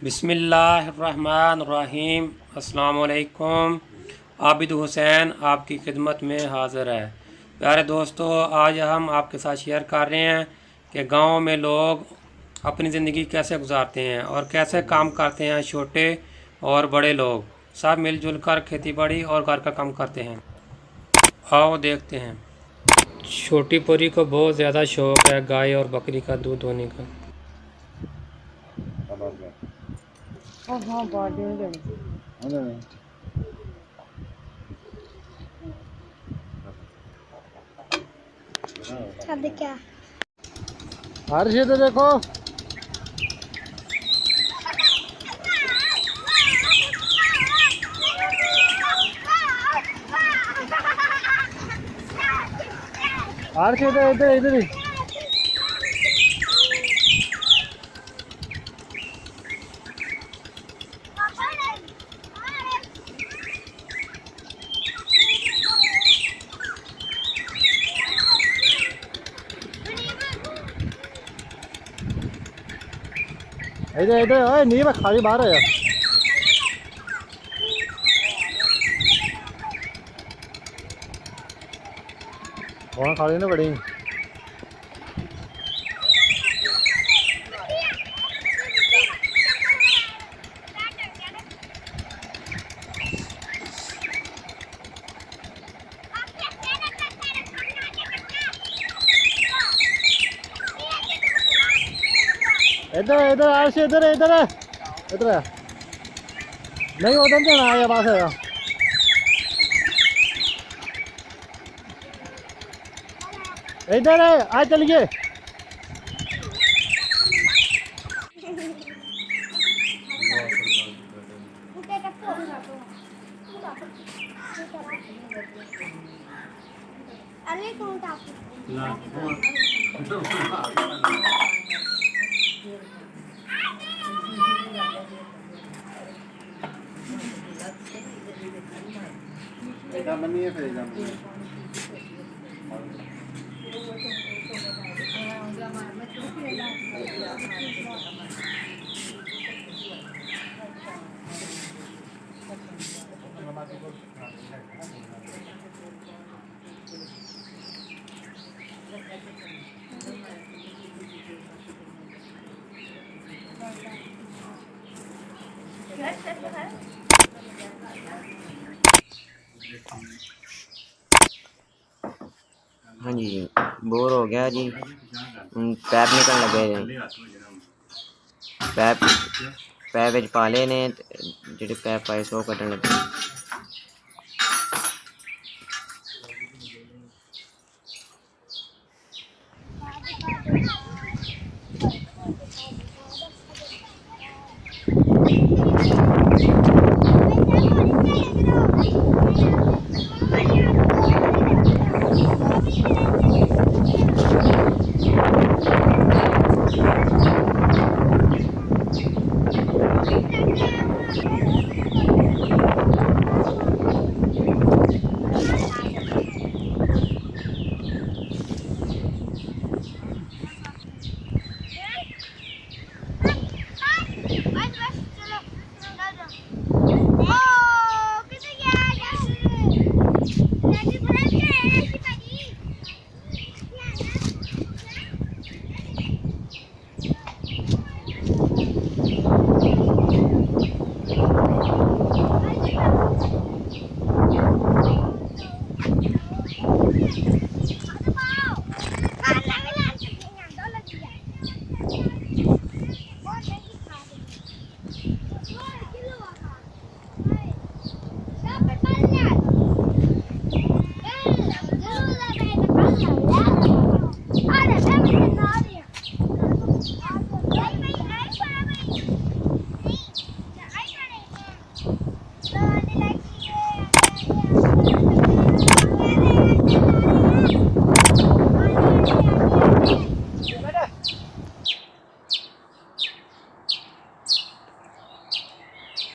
बिस्मिल्लाहिर्रहमानिर्रहीम। अस्सलामुअलैकुम। आबिद हुसैन आपकी खिदमत में हाज़िर है। प्यारे दोस्तों, आज हम आपके साथ शेयर कर रहे हैं कि गांव में लोग अपनी ज़िंदगी कैसे गुजारते हैं और कैसे काम करते हैं। छोटे और बड़े लोग सब मिलजुल कर खेती बाड़ी और घर का काम करते हैं। आओ देखते हैं। छोटी परी को बहुत ज़्यादा शौक़ है गाय और बकरी का दूध होने का। क्या हर चीज देखो हर चीज इधर इधर ही इधर इधर ओए नहीं मैं खाली बाहर है वहाँ खाली ना पड़ी इधर इधर आशी इधर इधर इधर नहीं उधर जाना आया पास है इधर है आ चलिए हाँ जी, बोर हो गया जी। पैप निकल लगे पैप विच पाले ने जेह्ड़े पैप पाए सो कड्ढन लगे।